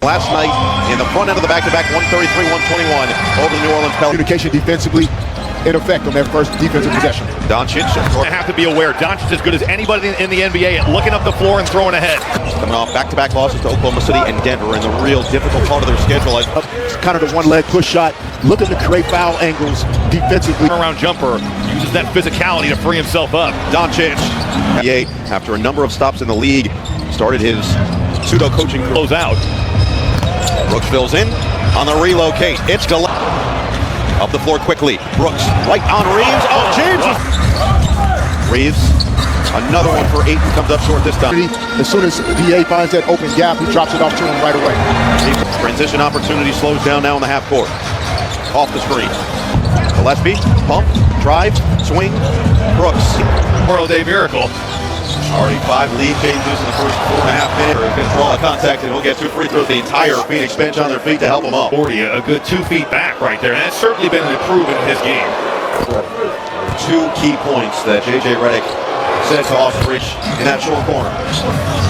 Last night in the front end of the back-to-back, 133-121 over the New Orleans Pelicans. Communication defensively in effect on their first defensive possession. Doncic. I have to be aware, Doncic is as good as anybody in the NBA at looking up the floor and throwing ahead. Coming off back-to-back losses to Oklahoma City and Denver in the real difficult part of their schedule. Kind of the one-leg push shot, looking to create foul angles defensively. Around jumper, uses that physicality to free himself up. Doncic, after a number of stops in the league, started his pseudo-coaching close out. Brooks fills in on the relocate. It's up the floor quickly. Brooks right on Reeves. Oh, James! Reeves, another one for 8, comes up short this time. As soon as DA finds that open gap, he drops it off to him right away. Transition opportunity slows down now in the half court. Off the screen. Gillespie, pump, drive, swing. Brooks. Memorial Day miracle. Already 5 lead changes in the first 4.5 minutes. Control of contact, and we'll get 2 free throws. The entire Phoenix bench on their feet to help them up. 40, a good 2 feet back right there, and that's certainly been an improvement in his game. 2 key points that J.J. Redick said to Austin Rich in that short corner.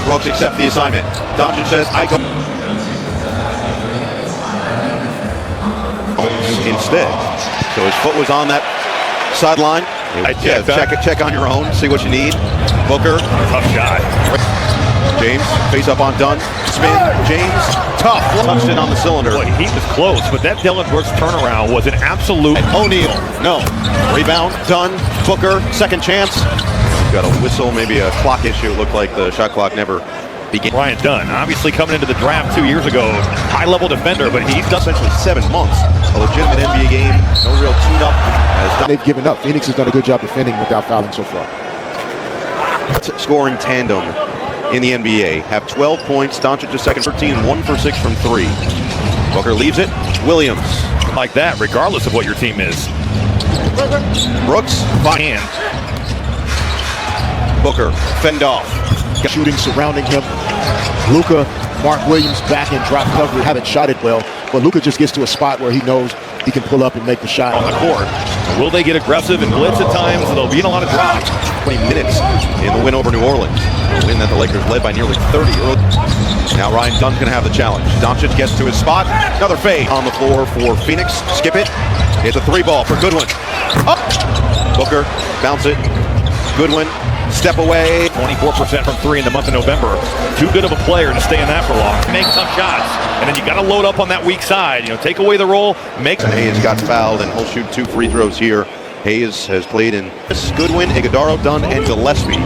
Brooks accepts the assignment. Doncic says, I go. Instead, so his foot was on that sideline. Check on your own, see what you need. Booker, tough shot. James, face up on Dunn. Spin, James, tough. Touched in on the cylinder. Boy, he was close, but that Dylan Brooks turnaround was an absolute. O'Neal, no. Rebound, Dunn, Booker, second chance. Got a whistle, maybe a clock issue. Looked like the shot clock never began. Ryan Dunn, obviously coming into the draft 2 years ago, high-level defender, but he's done essentially 7 months. A legitimate NBA game, no real tune-up. They've given up. Phoenix has done a good job defending without fouling so far. Scoring tandem in the NBA have 12 points. Doncic is second, 13, 1 for 6 from 3. Booker leaves it. Williams. Like that, regardless of what your team is. Brooks. By hand. Booker. Fend off. Shooting surrounding him. Luka, Mark Williams back in drop coverage. Haven't shot it well, but Luka just gets to a spot where he knows he can pull up and make the shot. On the court. Will they get aggressive and blitz at times? They'll be in a lot of drops. 20 minutes in the win over New Orleans. A win that the Lakers led by nearly 30 early. Now Ryan Dunn's going to have the challenge. Doncic gets to his spot. Another fade on the floor for Phoenix. Skip it. It's a 3-ball for Goodwin. Up. Booker. Bounce it. Goodwin. Step away. 24% from 3 in the month of November. Too good of a player to stay in that for long. Make tough shots. And then you got to load up on that weak side. You know, take away the roll. Make. And Hayes got fouled, and he'll shoot 2 free throws here. Hayes has played in Goodwin, Iguodaro, Dunn, and Gillespie.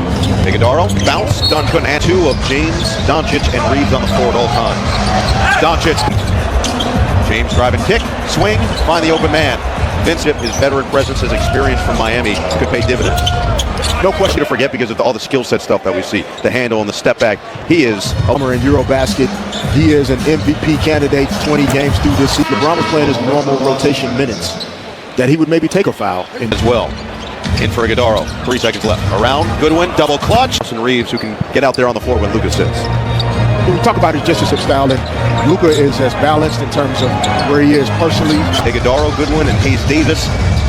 Iguodaro, bounce, Dunn couldn't add 2 of James, Doncic, and Reeves on the floor at all times. Doncic. James driving kick, swing, find the open man. Vincent, his veteran presence, his experience from Miami could pay dividends. No question to forget because of all the skill set stuff that we see. The handle and the step back. He is Homer in Eurobasket. He is an MVP candidate 20 games through this season. LeBron was playing his normal rotation minutes. That he would maybe take a foul. As well. In for Iguodaro. 3 seconds left. Around. Goodwin. Double clutch. And Reeves, who can get out there on the floor when Luka sits. We talk about his justice of style, and Luka is as balanced in terms of where he is personally. Iguodaro, Goodwin, and Hayes Davis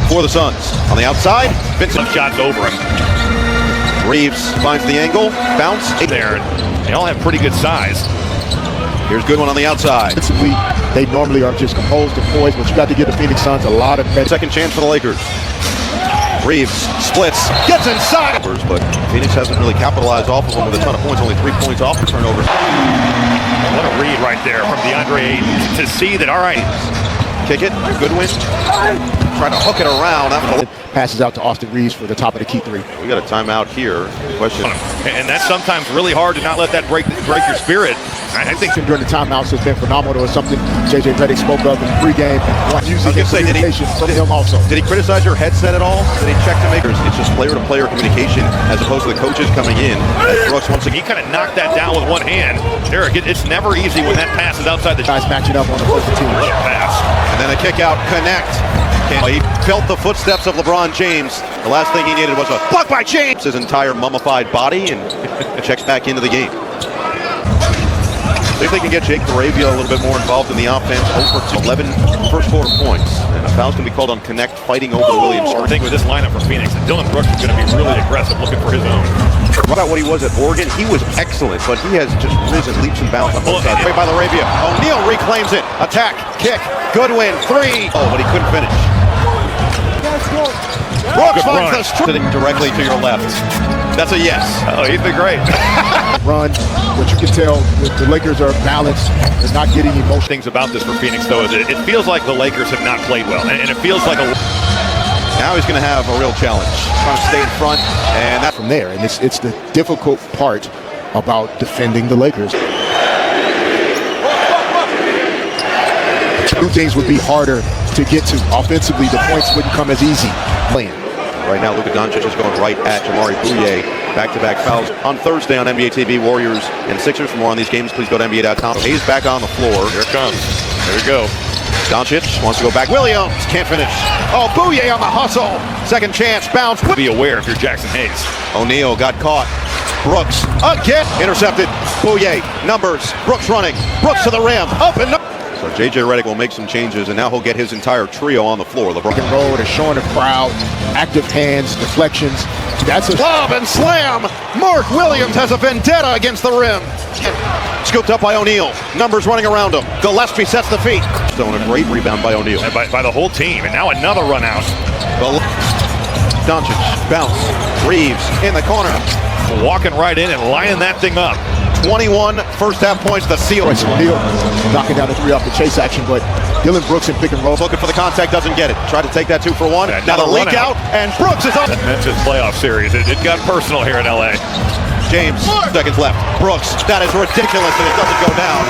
for the Suns. On the outside, Vincent. Shots over him. Reeves finds the angle. Bounce. There. They all have pretty good size. Here's Goodwin on the outside. They normally are just composed and poised, but you got to give the Phoenix Suns a lot of credit. Second chance for the Lakers. Reeves splits, gets inside. But Phoenix hasn't really capitalized off of them with a ton of points, only 3 points off the turnovers. What a read right there from DeAndre Ayton to see that, all right. Kick it, Goodwin, trying to hook it around. Passes out to Austin Reeves for the top of the key 3. We got a timeout here. Question. And that's sometimes really hard to not let that break your spirit. I think during the timeouts has been phenomenal. Or something J.J. Redick spoke of in pregame. Using communication from him also. Did he criticize your headset at all? Did he check to make it? It's just player-to-player communication as opposed to the coaches coming in. Brooks once again. He kind of knocked that down with one hand. Derek, it's never easy when that pass is outside the guys matching up on the first team. Pass. And then a kick out, connect. He felt the footsteps of LeBron James. The last thing he needed was a block by James. His entire mummified body and checks back into the game. See if they can get Jake Arabia a little bit more involved in the offense. Over to 11 first quarter points. And a foul's going to be called on Connect, fighting over the Williams. I think with this lineup for Phoenix, Dylan Brooks is going to be really aggressive, looking for his own. What about what he was at Oregon? He was excellent, but he has just risen leaps and bounds on both sides. Right by Arabia. O'Neal reclaims it. Attack, kick, Goodwin, three. Oh, but he couldn't finish. Brooks finds the sitting directly to your left. That's a yes. Oh, he's been great. Run, but you can tell the Lakers are balanced. They're not getting emotional. Things about this for Phoenix, though, is it feels like the Lakers have not played well, and it feels like a... Now he's going to have a real challenge. Trying to stay in front, and that's from there. And it's the difficult part about defending the Lakers. Two things would be harder to get to. Offensively, the points wouldn't come as easy. Playing. Right now, Luka Doncic is going right at Jamari Bouye. Back-to-back fouls on Thursday on NBA TV. Warriors and Sixers. For more on these games, please go to NBA.com. Hayes back on the floor. Here it comes. There we go. Doncic wants to go back. Williams can't finish. Oh, Bouye on the hustle. Second chance, bounce. Be aware if you're Jackson Hayes. O'Neal got caught. Brooks again. Intercepted. Bouye. Numbers. Brooks running. Brooks to the rim. Up and up. So J.J. Redick will make some changes, and now he'll get his entire trio on the floor. LeBron. And roll, they're showing the crowd. Active hands, deflections. That's a lob and slam. Mark Williams has a vendetta against the rim. Scooped up by O'Neal. Numbers running around him. Gillespie sets the feet. Still a great rebound by O'Neal. By the whole team, and now another run out. Doncic, bounce. Reeves in the corner. Walking right in and lining that thing up. 21 first half points, the seal. O'Neal knocking down the three off the chase action, but Dylan Brooks in pick and roll. Looking for the contact, doesn't get it. Tried to take that 2 for 1. Yeah, now the leak out, and Brooks is up. That Memphis playoff series, it got personal here in LA. James, seconds left. Brooks, that is ridiculous, and it doesn't go down.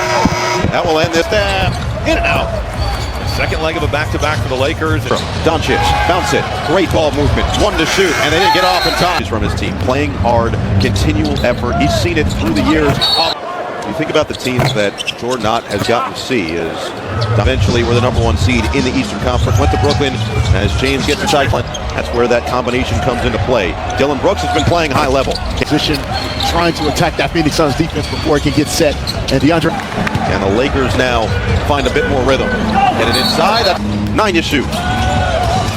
That will end this. In and out. Second leg of a back-to-back for the Lakers. Doncic, bounce it. Great ball movement. One to shoot, and they didn't get off in time. He's from his team. Playing hard, continual effort. He's seen it through the years. You think about the teams that Jordan Knott has gotten to see is eventually we're the #1 seed in the Eastern Conference. Went to Brooklyn as James gets inside. That's where that combination comes into play. Dylan Brooks has been playing high level. Position, trying to attack that Phoenix Suns defense before it can get set. And DeAndre. And the Lakers now find a bit more rhythm. Get it inside. 9 to shoot.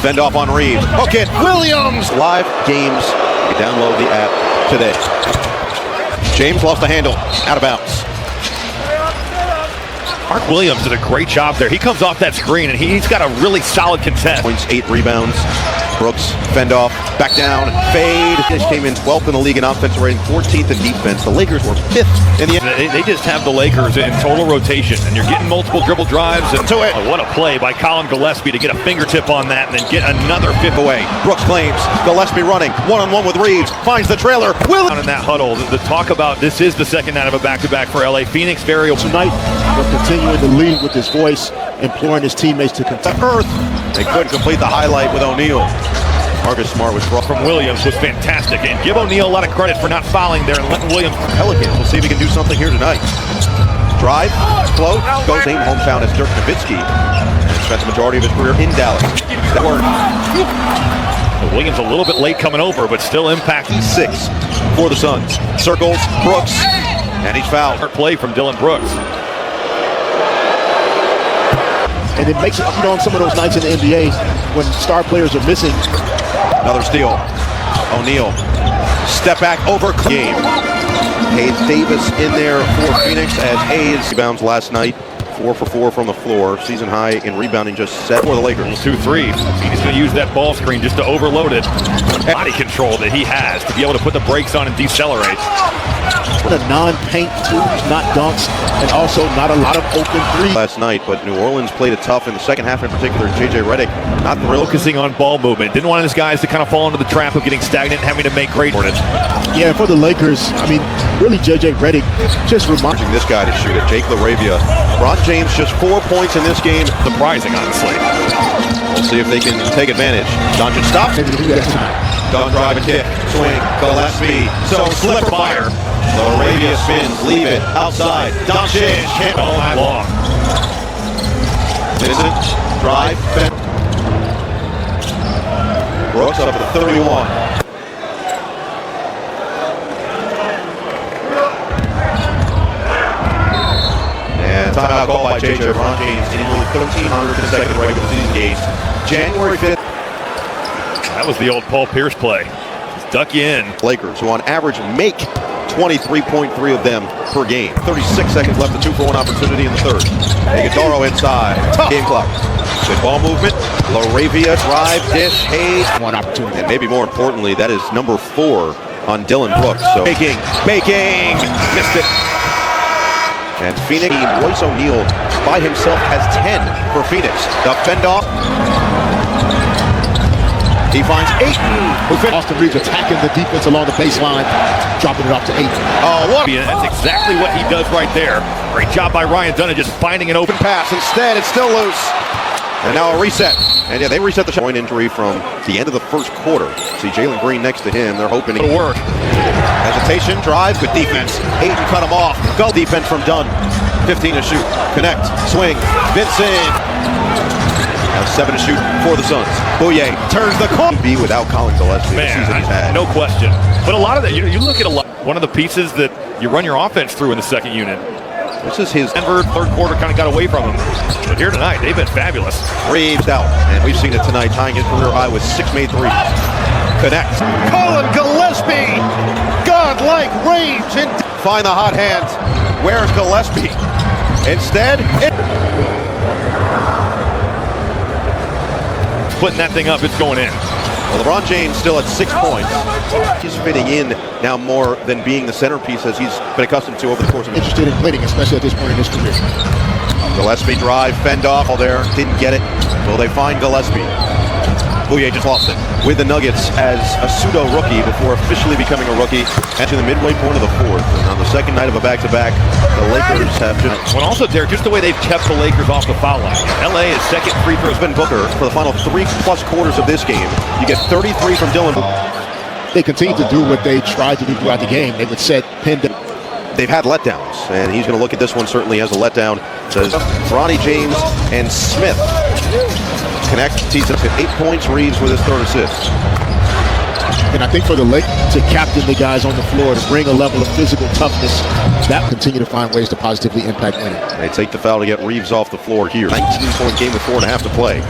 Fend off on Reeves. Hook it. Williams. Live games. You download the app today. James lost the handle. Out of bounds. Mark Williams did a great job there. He comes off that screen, and he's got a really solid contest. Points, 8 rebounds. Brooks, fend off, back down, fade. They came in 12th in the league in offensive rating, 14th in defense. The Lakers were 5th in the... They just have the Lakers in total rotation, and you're getting multiple dribble drives. And to it. What a play by Colin Gillespie to get a fingertip on that and then get another fifth away. Brooks claims. Gillespie running, one-on-one with Reeves. Finds the trailer. In that huddle, the talk about this is the second night of a back-to-back for LA. Phoenix very... Tonight, we're continuing to lead with his voice, imploring his teammates to continue. Earth. They couldn't complete the highlight with O'Neal. Marcus Smart was from Williams was fantastic, and give O'Neal a lot of credit for not fouling there and letting Williams. Pelicans. We'll see if he can do something here tonight. Drive, float, goes same hometown as Dirk Nowitzki. Spent the majority of his career in Dallas. That worked. Williams a little bit late coming over, but still impacting. 6 for the Suns. Circles, Brooks, and he's fouled. Play from Dylan Brooks. And it makes it, on some of those nights in the NBA when star players are missing. Another steal. O'Neal. Step back over game. Hayes Davis in there for Phoenix as Hayes rebounds last night. 4 for 4 from the floor. Season high in rebounding, just set for the Lakers. 2-3. He's going to use that ball screen just to overload it. Body control that he has to be able to put the brakes on and decelerate. What a non-paint twos, not dunks, and also not a lot of open threes. Last night, but New Orleans played it tough in the second half in particular. J.J. Redick not thrilled. Focusing on ball movement. Didn't want his guys to kind of fall into the trap of getting stagnant and having to make great. Yeah, for the Lakers, I mean, really J.J. Redick just reminding this guy to shoot it. Jake LaRavia. Ron James just 4 points in this game. Surprising, honestly. We'll see if they can take advantage. Doncic stops. Don't drive and kick. Swing. Gillespie. So slip fire. LaRavia spins. Leave it. Outside. Doncic. All night long. Vincent. Drive. Brooks up to 31. timeout called by JJ. LeBron James in nearly 1,300 consecutive regular season games. January 5th. That was the old Paul Pierce play. Just duck you in. Lakers, who on average make 23.3 of them per game. 36 seconds left, a 2-for-1 opportunity in the third. Iguodaro inside. Game clock. Good ball movement. Laravia, drive, dish, Hayes. One opportunity. And maybe more importantly, that is number 4 on Dylan Brooks. So baking, missed it. And Phoenix, Royce O'Neal by himself has 10 for Phoenix. The fend-off. He finds Ayton. Austin Reeves attacking the defense along the baseline, dropping it off to Ayton. Oh, what? That's exactly what he does right there. Great job by Ryan Dunn, just finding an open pass. Instead, it's still loose. And now a reset. And yeah, they reset the point injury from the end of the first quarter. See Jalen Green next to him. They're hoping it'll work. Hesitation, drive, good defense. Ayton cut him off. Go defense from Dunn. 15 to shoot. Connect. Swing. Vincent. Now 7 to shoot for the Suns. Bouye turns the corner. Be without Colin Gillespie. The season he's had. No question. But a lot of that, you look at one of the pieces that you run your offense through in the second unit. This is his Denver third quarter kind of got away from him. But here tonight, they've been fabulous. Reeves out. And we've seen it tonight, tying his career high with 6 made threes. Connect. Colin Gillespie. God-like range. And find the hot hand. Where's Gillespie? Instead, putting that thing up, it's going in. Well, LeBron James still at 6 points. He's fitting in now more than being the centerpiece as he's been accustomed to over the course of interested in winning, especially at this point in his career. Gillespie drive, fend off all there, didn't get it. Will they find Gillespie? Bouye just lost it with the Nuggets as a pseudo-rookie before officially becoming a rookie at the midway point of the fourth. And on the second night of a back-to-back, the Lakers have just... Well, also, Derek, just the way they've kept the Lakers off the foul line. LA is second free throws. Been Booker for the final 3+ quarters of this game. You get 33 from Dylan. They continue to do what they tried to do throughout the game. They would set pin down. They've had letdowns, and he's going to look at this one certainly as a letdown. Says Bronny James and Smith connect. He's up at 8 points. Reeves with his third assist. And I think for the Lakers to captain the guys on the floor, to bring a level of physical toughness, that continue to find ways to positively impact winning. They take the foul to get Reeves off the floor here. 19-point game with 4.5 to play.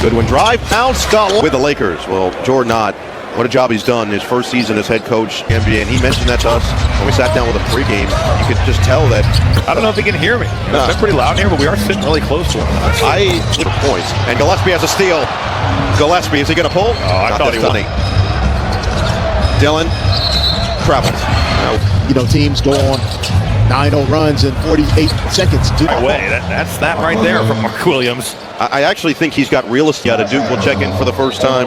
Goodwin drive, bounce, got with the Lakers. Well, Jordan Ott, what a job he's done his first season as head coach in the NBA, and he mentioned that to us when we sat down with him pregame. You could just tell that. I don't know if he can hear me. It's been pretty loud in here, but we are sitting really close to him. Points, and Gillespie has a steal. Gillespie, is he going to pull? Oh, I thought he would. Dylan travels. You know, teams go on 9-0 runs in 48 seconds. That's that right there from Mark Williams. I actually think he's got real estate. Duke will check in for the first time.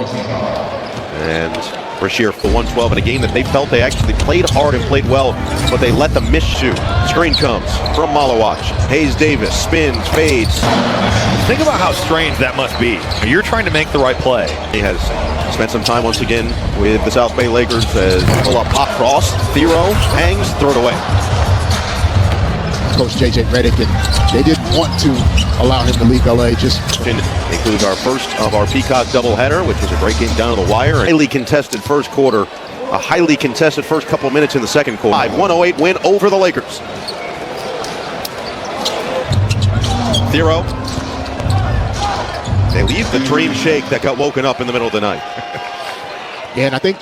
And Rasheer for 112 in a game that they felt they actually played hard and played well, but they let them miss shoot. Screen comes from Malawach. Hayes Davis spins, fades. Think about how strange that must be. You're trying to make the right play. He has spent some time once again with the South Bay Lakers as pull up pop cross. Thero hangs, throw it away. Coach J.J. Redick, and they didn't want to allow him to leave L.A. Just includes our first of our Peacock doubleheader, which was a great game down to the wire. A highly contested first quarter, a highly contested first couple minutes in the second quarter. 108 win over the Lakers. Thero. They leave the dream shake that got woken up in the middle of the night. Yeah, and I think